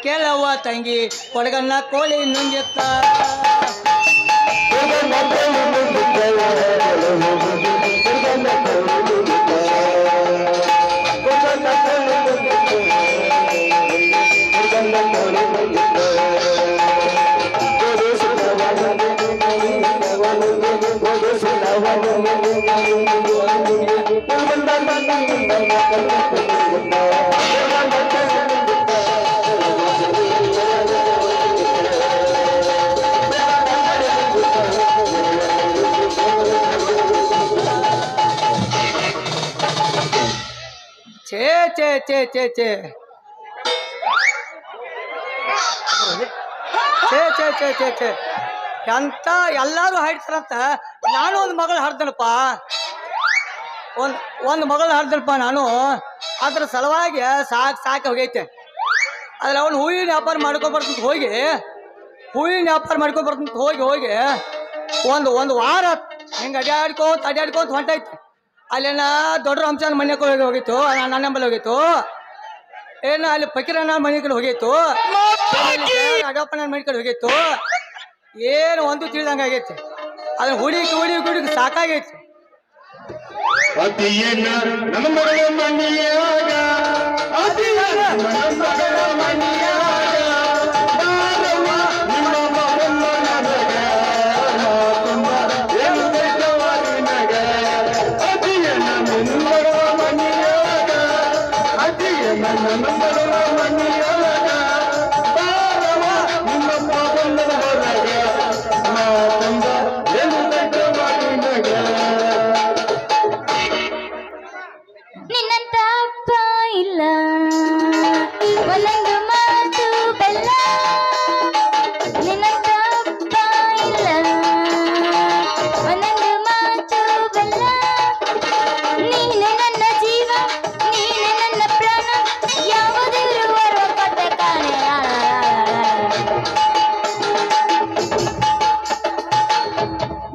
ಕೇಳವ್ವ ತಂಗಿ ಕೊಡಗನ್ನ ಕೋಳಿ ನುಂಗಿತ್ತ ಛೇ ಛೇ ಛೇ ಛೇ ಛೇ ಛೇ ಛೇ ಛೇ ಛೇ ಛೇ ಎಂತ ಎಲ್ಲಾರು ಹಾಡ್ತಾರಂತ ನಾನು ಒಂದು ಮಗಳು ಹಾಡ್ದನಪ್ಪ ಒಂದು ಮಗಳು ಹಾಡ್ದನಪ್ಪ ನಾನು ಅದ್ರ ಸಲುವಾಗಿ ಸಾಕು ಹೋಗೈತೆ ಆದ್ರೆ ಅವನು ಹೂವಿನ ವ್ಯಾಪಾರ ಮಾಡ್ಕೊಬರ್ತಂತ ಹೋಗಿ ಹೋಗಿ ಒಂದು ವಾರ ಹಿಂಗೆ ಅಡ್ಯಾಡ್ಕೋತ ಹೊಂಟೈತಿ ಅಲ್ಲೇನ ದೊಡ್ಡ ರಂಶನ ಮನೆ ಹೋಗಿತ್ತು ನನ್ನ ನಂಬಲ್ಲಿ ಹೋಗಿತ್ತು ಏನು ಅಲ್ಲಿ ಫಕೀರನ ಮನೆ ಕಡೆ ಹೋಗಿತ್ತು ಅಡಪ್ಪನ ಮನೆ ಕಡೆ ಹೋಗಿತ್ತು ಏನು ಒಂದು ತಿಳಿದಂಗೆ ಆಗೈತಿ ಅದನ್ನ ಹುಡುಗಿ ಸಾಕಾಗೈತಿ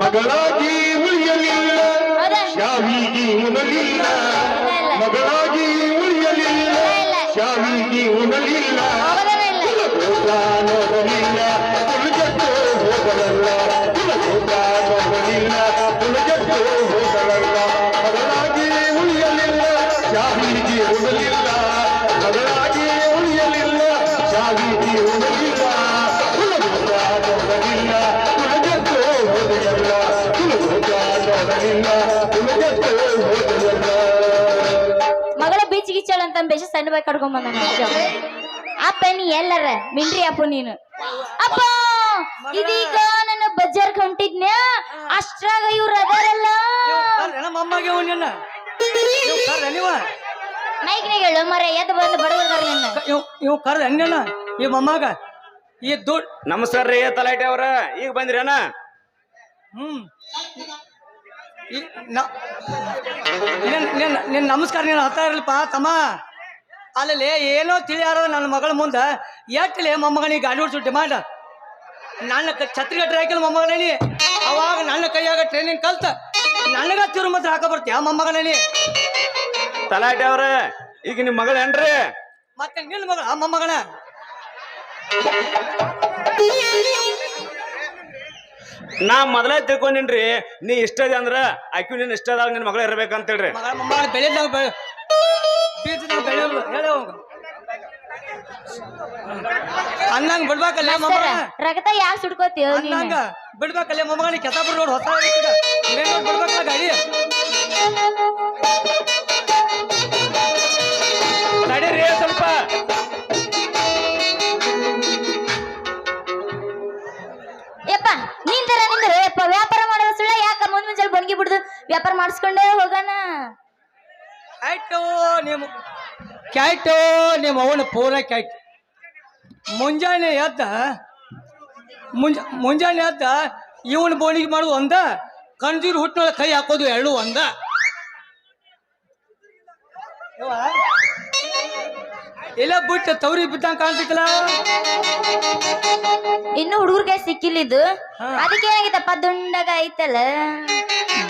ಮಗಳಾಗಿ ಉಳಿಯಲಿಲ್ಲ ಶಾವಿಗೆ ಉಣಲಿಲ್ಲ ಮಗಳಾಗಿ ಉಳಿಯಲಿಲ್ಲ ಶಾವಿಗೆ ಉಣಲಿಲ್ಲ ನೋಡಲಿಲ್ಲ ತುಳಿಜಟ್ಟು ಹೋಗಲಲ್ಲ ನೋಡಲಿಲ್ಲ ತುಳಿಜಟ್ಟು ಹೋಗಲಲ್ಲ ಮಗಳಾಗಿ ಉಳಿಯಲಿಲ್ಲ ಶಾವಿಗೆ ಉಣಲಿಲ್ಲ ಮಗಳಾಗಿ ಉಳಿಯಲಿಲ್ಲ ಶಾವಿಗೆ ಉಣಲಿಲ್ಲ ನೋಡಲಿಲ್ಲ ತುಳಿಜಟ್ಟು ಹೋಗಲಲ್ಲ ಮಗಳ ಬೀಚ್ ಗಿಚ್ಚಳ ಅಂತ ಬೇಷ ಸಣ್ಣ ಬಾಯಿ ಕಡ್ಕೊಂಡ್ ಬಂದ ಅಪ್ಪ ನೀ ಎಲ್ಲರ ಮಿಂಡ್ರಿ ಅಪ್ಪ ನೀನು ಅಪ್ಪ ಇದೀಗ ನನ್ನ ಬಜಾರ್ ಹೊಂಟಿದ್ನ್ಯಾ ಅಷ್ಟ್ರಾಗ ಇವ್ರು ಅದಾರಲ್ಲ ಮೈಕ್ನಾಗ ಹೇಳು ಮರ ಎದ್ದು ಬಂದು ಬಡವರ್ದಾರ ಇವ್ ಕರ್ದ ಹಂಗಣ್ಣ ಈ ಮೊಮ್ಮಗ ಈ ದುಡ್ಡು ನಮಸ್ಕಾರ ರೀ ತಲಾಟೆ ಅವ್ರ ಈಗ ಬಂದ್ರೇನ ನಿನ್ನ ನಮಸ್ಕಾರ ನೀನು ಹತ್ತಾ ಇರಲ್ಪ ತಮ್ಮ ಅಲ್ಲಲ್ಲಿ ಏನೋ ತಿಳಿಯಾರ ನನ್ನ ಮಗಳ ಮುಂದೆ ಎಟ್ಟಲೆ ಮೊಮ್ಮಗನಿಗೆ ಗಾಡಿ ಓಡಿಸು ಡಿಮಾಂಡ್ ನನ್ನ ಛತ್ರಿಗಟ್ರೆ ಹಾಕಿಲ್ಲ ಮೊಮ್ಮಗನೇನಿ ಅವಾಗ ನನ್ನ ಕೈಯಾಗ ಟ್ರೈನಿಂಗ್ ಕಲ್ತ ನನಗ ತಿರು ಮಾತ್ರ ಹಾಕ ಬರ್ತೀಯ ಮೊಮ್ಮಗನೇನಿ ತಲಾಟೆ ಅವ್ರ ಈಗ ನಿಮ್ ಮಗಳ ಏನ್ರಿ ಮತ್ತೆ ನಿನ್ನ ಮಗಳ ಮೊಮ್ಮಗನ ನಾ ಮೊದಲೇ ತಿಳ್ಕೊಂಡಿನ್ರಿ ನೀ ಇಷ್ಟ ಇದೆ ಅಂದ್ರ ಆಕಿ ನಿನ್ ಇಷ್ಟದಾಗ ನಿನ್ ಮಗಳ ಇರ್ಬೇಕಂತ ಹೇಳ್ರಿ ಮೊಮ್ಮಗಳ ಬೆಳೆದಾಗ ಹೇಳ ಅನ್ನಂಗ ಬಿಡ್ಬೇಕಲ್ಲ ಮೊಮ್ಮಗ ರಗತ ಯಾಕೆ ಸುಡ್ಕೋತೀವ ಅನ್ನಂಗ ಬಿಡ್ಬೇಕಲ್ಲ ಮೊಮ್ಮಗನಿಗೆ ಕೆತಾಪುರ ರೋಡ್ ಹೊಸ ಮೇನ್ ರೋಡ್ ಬಿಡ್ಬೇಕಲ್ಲ ಗಾಡಿ ನಡೀರಿ ಸ್ವಲ್ಪ ಯಪ್ಪ ನಿಂತರ ಯಪ್ಪ ವ್ಯಾಪಾರ ಮಾಡೋದು ಸುಳ್ಳ ಯಾಕ ಮುಂಜಾನೆ ಬನ್ಗಿ ಬಿಡುದು ವ್ಯಾಪಾರ ಮಾಡಿಸ್ಕೊಂಡೇ ಹೋಗೋಣ ಕ್ಯಾಯ್ಟು ನಿಮ್ಮ ಅವನ ಪೂರ ಕ್ಯಾಯ್ಟ್ ಮುಂಜಾನೆ ಎದ್ದ ಇವನ್ ಬೋಣಿಗೆ ಮಾಡೋದು ಒಂದ ಕಣ್ಜೀರು ಹುಟ್ಟಿನೊಳಗೆ ಕೈ ಹಾಕೋದು ಎರಡು ಒಂದ ಎಲ್ಲ ಬಿಟ್ಟು ತವ್ರಿ ಬಿದ್ದಂಗ ಕಾಣ್ತಿತ್ತಲ್ಲ ಇನ್ನು ಹುಡುಗರ್ಗೆ ಸಿಕ್ಕಿಲ್ಲಿದ್ದು ಅದಕ್ಕೆ ಏನಾಗಿತ್ತಪ್ಪ ದುಂಡಗ ಐತಲ್ಲ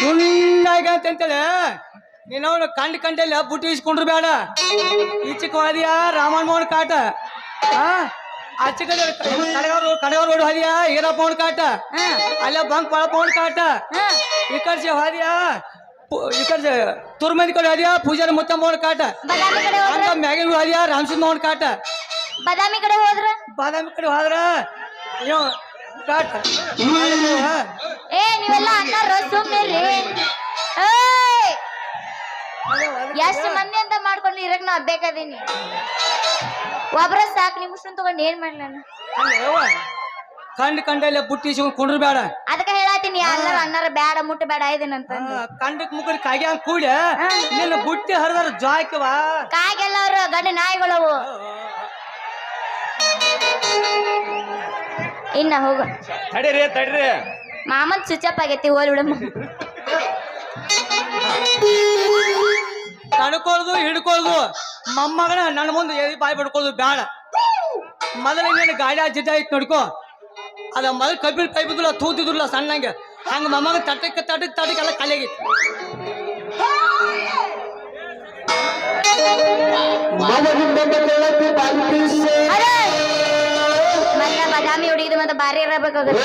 ದುಂಡಾಗ ಅಂತಂತೇಳಿ ನೀನವನು ಕಂಡಲ್ಲಿ ಬುಟ್ಟಿ ಇಸ್ಕೊಂಡ್ರು ಬೇಡ ಈಚಕ್ ವಾದಿಯ ರಾಮನ್ ಮೋಹನ್ ಕಾಟ ಆಚೆ ಕಡೆ ಕಡೆಯವ್ರ ರೋಡ್ ಹೋದ್ಯಾ ಈರಪ್ಪ ಅವ್ನ ಕಾಟ ಹಾ ಅಲ್ಲೇ ಬಂಕ್ ಪಳಪ್ಪ ಅವ್ನ ಕಾಟ ಹಾ ಈ ಕಡೆ ಹೋದ್ಯಾ ಈ ಕಡೆ ತುರ್ಮಂದಿ ಕಡೆ ಹೋದ್ಯಾ ಪೂಜಾರಿ ಮುತ್ತಮ್ಮ ಅವ್ನ ಕಾಟ ಬದಾಮಿ ಕಡೆ ಹೋದ್ರ ಹಂಗ ಮ್ಯಾಗಿನ ಹೋದ್ಯಾ ರಾಮಸಿಂಹ ಅವ್ನ ಕಾಟ ಬದಾಮಿ ಕಡೆ ಹೋದ್ರ ಬಾದಾಮಿ ಕಡೆ ಹೋದ್ರ ಇವ್ ಕಾಟ ಏ ನೀವೆಲ್ಲ ಅನ್ನಾರ ಸುಮ್ಮನಿರಿ ಏಯ್ ಎಷ್ಟು ಮಂದಿ ಅಂತ ಮಾಡ್ಕೊಂಡು ಇರಕ್ ನಾ ಬೇಕಾದೀನಿ ಒಬ್ರ ಸಾಕು ನಿಮಿಷನ್ ತಗೊಂಡ್ ಏನ್ ಮಾಡ್ಲಿ ನಾನು ಕಂಡಲ್ಲೇ ಬುಟ್ಟಿ ಕುಂಡ್ರು ಬೇಡ ಅದಕ್ಕೆ ಹೇಳತ್ತೀನಿ ಎಲ್ಲಾರು ಅನ್ನಾರ ಬ್ಯಾಡ ಮುಟ್ಟ ಬೇಡ ಇದೇನಂತ ಕಂಡಕ್ ಮುಗ್ರಿ ಕಾಗಿ ಹಂಗ ಕೂಡ ನಿನ್ನ ಬುಟ್ಟಿ ಹರಿದಾರ ಜಾಯ್ಕವಾ ಕಾಗೆಲ್ಲ ಅವ್ರ ಗಂಡ ನಾಯಿಗಳವು ಇನ್ನ ಹೋಗು ತಡೀರಿ ಮಾಮನ್ ಸ್ವಿಚಪ್ ಆಗೈತಿ ಹೋಲ್ ಬಿಡಮ್ಮ ತಡ್ಕೊಳ್ದು ಹಿಡ್ಕೊಳ್ದು ಮೊಮ್ಮಗನ ನನ್ನ ಮುಂದೆ ಎದಿ ಬಾಯಿ ಬಿಡ್ಕೊಳ್ದು ಬೇಡ ಮೊದಲ ಇನ್ನೇನು ಗಾಡಿ ಜಿಡ್ಡ ಐತ್ ನೋಡ್ಕೋ ಅದ ಮೊದಲು ಕಬ್ಬಿನ ಪೈ ಬಿದ್ದಿಲ್ಲ ತೂತಿದ್ರಲ್ಲ ಸಣ್ಣಂಗೆ ಹಂಗ ಮೊಮ್ಮಗ ತಟಕ್ಕೆ ಎಲ್ಲ ಖಾಲಿ ಆಗೈತಿ ಅರೆ ಮತ್ತೆ ಬದಾಮಿ ಹುಡುಗಿದು ಮತ್ತೆ ಬಾರಿ ಇರಬೇಕಾಗುತ್ತೆ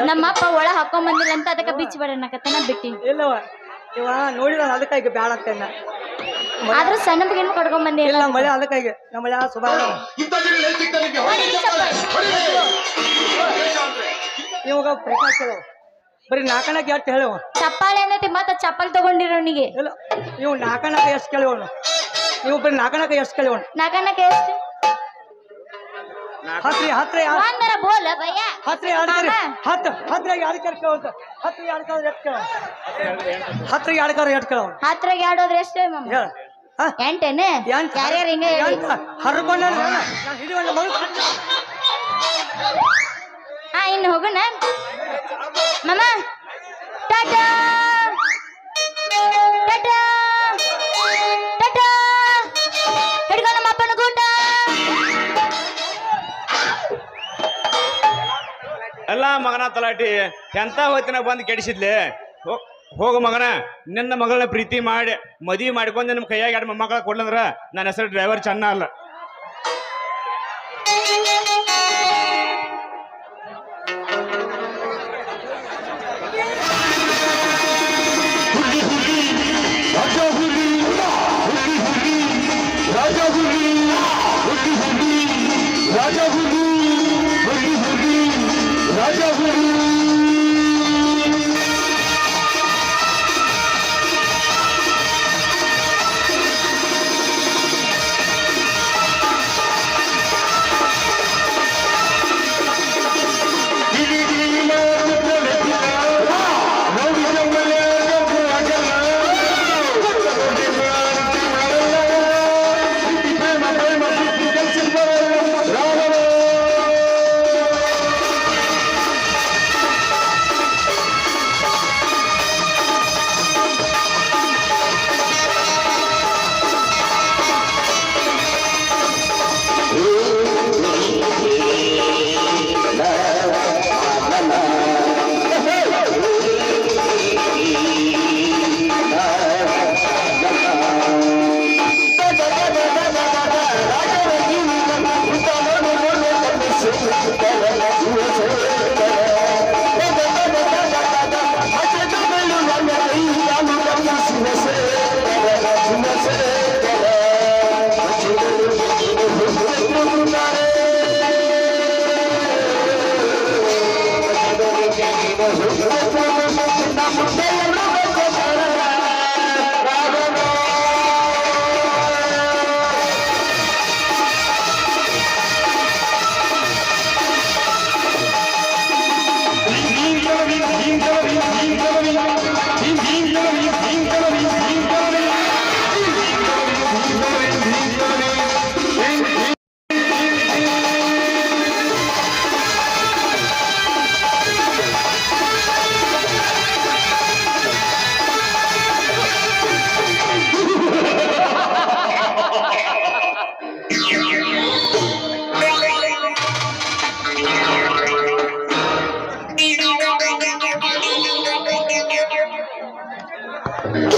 ನಮ್ಮಪ್ಪ ಒಳ ಹಾಕೊಂಡ್ ಬಂದಿಲ್ಲ ಅಂತ ಅದಕ್ಕೆ ಬಿಚ್ಚಿ ಬೇಡ ಅನ್ನಕತ್ತನ ಬಿಟ್ಟಿ. ಇಲ್ಲವ ಇವ ನೋಡಿದ ಅದಕ್ಕಾಗಿ ಬ್ಯಾಡ ಆಗ್ತೇನ ಆದ್ರೂ ಸಣ್ಣ ಬಗ್ಗೆನು ಕಟ್ಕೊಂಡ್ ಬಂದಿ ಇಲ್ಲ ಮಳೆ ಅದಕ್ಕಾಗಿ ನಮ್ಮ ಮಳೆ ಸುಬಾರ ಇವಾಗ ಪ್ರಕಾಶ್ ಬರೀ ನಾಲ್ಕಣಕ್ಕೆ ಎಷ್ಟು ಹೇಳುವ ಚಪ್ಪಾಳೆ ಅನ್ನತಿ ಮತ್ತ ಚಪ್ಪಲ್ ತಗೊಂಡಿರೋನಿಗೆ ಇಲ್ಲ ನೀವು ನಾಲ್ಕಣಕ್ಕೆ ಎಷ್ಟು ಕೇಳಿವಣ ನೀವು ಬರೀ ನಾಲ್ಕಣಕ್ಕೆ ಎಷ್ಟು ಕೇಳಿವಣ ನಾಗಣ್ಣಕ್ಕೆ ಎಷ್ಟು ಹತ್ರಿ ಹತ್ರಿ ಒಂದರ ಬೋಲ ಭಯ್ಯ ಹತ್ರಿ ಆಡ್ಕರಿ ಹತ್ರಿ ಆಡ್ಕರಿ ಕೇಳ್ತ ಹತ್ರಿ ಆಡ್ಕರ್ ಎಷ್ಟು ಕೇಳ ಹತ್ರಿ ಆಡ್ಕರ್ ಎಷ್ಟು ಕೇಳವ ಹತ್ರಾಗ ಆಡೋದ್ರೆ ಎಷ್ಟು ಮಮ್ಮ ಹೇಳ ಎಂಟೇನೆ ಯಾರ್ಯಾರು ಹಿಂಗೆ ಹರ್ಕೊಂಡ ಹಿಡಿಯೋಣ ಮಗು ಹಾ ಇನ್ನು ಹೋಗೋಣ ಮಮ್ಮ ಟಾಟಾ ಟಾಟಾ ಟಾಟಾ ಹಿಡ್ಕೊ ನಮ್ಮ ಅಪ್ಪನ ಗೂಟ. ಅಲ್ಲ ಮಗನ ತಲಾಟಿ ಎಂತ ಹೊತ್ತಿನ ಬಂದು ಕೆಡಿಸಿದ್ಲೆ ಹೋಗು ಮಗನ ನಿನ್ನ ಮಗಳನ್ನ ಪ್ರೀತಿ ಮಾಡಿ ಮದುವೆ ಮಾಡ್ಕೊಂಡು ನಿಮ್ಮ ಕೈಯಾಗ ಎರಡು ಮೊಮ್ಮಕ್ಕಳ ಕೊಡ್ಲಂದ್ರ ನನ್ನ ಹೆಸರು ಡ್ರೈವರ್ ಚೆನ್ನ ಅಲ್ಲ.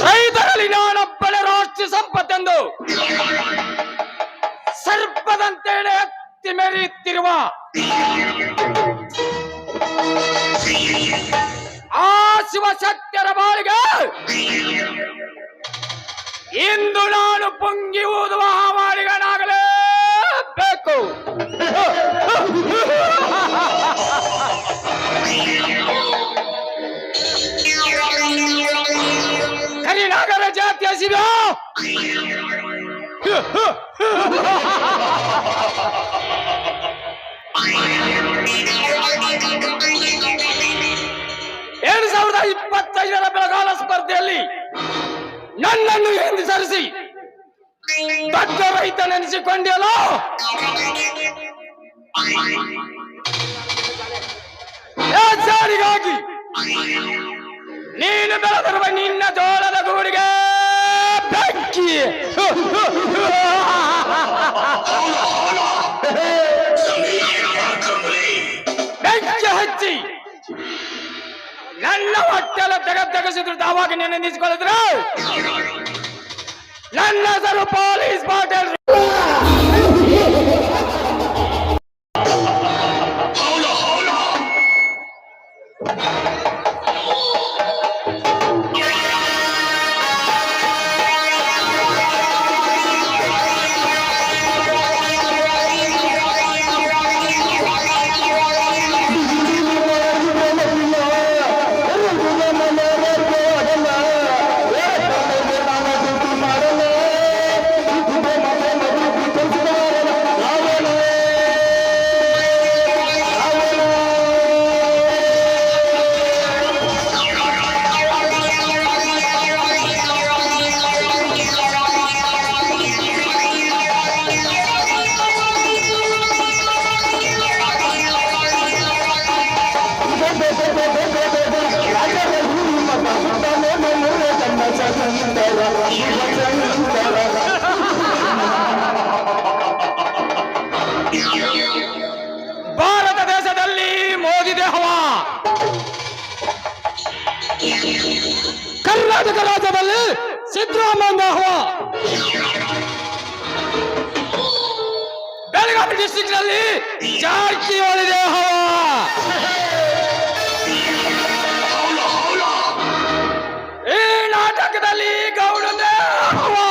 ರೈತರಲ್ಲಿ ನಾನೊಬ್ಬನೇ ರಾಷ್ಟ್ರ ಸಂಪತ್ತೆಂದು ಸರ್ಪದಂತೇಳಿ ಎತ್ತಿ ಮೆರೆಯುತ್ತಿರುವ ಆ ಶಿವಶಕ್ತಿಯರ ಬಾಳಿಗೆ ಇಂದು ನಾನು ಪುಂಗಿ ಊದುವ ಹಾವಾಡಿಗನಾಗಲೇಬೇಕು. ಕರಿನಾಗರ ಜಾತಿಯ ಶಿವ ಎರಡು 2025ರ ಬೆಳಗಾಲ ಸ್ಪರ್ಧೆಯಲ್ಲಿ ನನ್ನನ್ನು ಹಿಂದಿಸರಿಸಿ ದೊಡ್ಡ ರೈತನೆನಿಸಿಕೊಂಡಿಯಲ್ಲ, ಜಾರಿಗಾಗಿ ನೀನು ಬೆಳೆದಿರುವ ನಿನ್ನ ಜೋಳದ ಗೂಡಿಗೆ ಬೆಂಕಿ ಬೆಂಕಿ ಹಚ್ಚಿ ನನ್ನ ಹೊಟ್ಟೆಲ್ಲ ತೆಗೆಸಿದ್ರು ತಾವಾಗ ನೆನೆಸಿಕೊಳ್ಳಿದ್ರು. ನನ್ನ ಹೆಸರು ಪೊಲೀಸ್ ಪಾಟೀಲ್. ಶಿವಶಂಕರ ಭಾರತ ದೇಶದಲ್ಲಿ ಮೋದಿದೆ ಹವಾ, ಕರ್ನಾಟಕ ರಾಜ್ಯದಲ್ಲಿ ಸಿದ್ದರಾಮಯ್ಯ ಹವಾ, ಬೆಳಗಾವಿ ಡಿಸ್ಟ್ರಿಕ್ಟ್ ನಲ್ಲಿ ಜಾರಕಿಹೊಳಿದೆ ಹವಾ, ಈ ನಾಟಕದಲ್ಲಿ ಗೌಡಂದೇ ಹವಾ.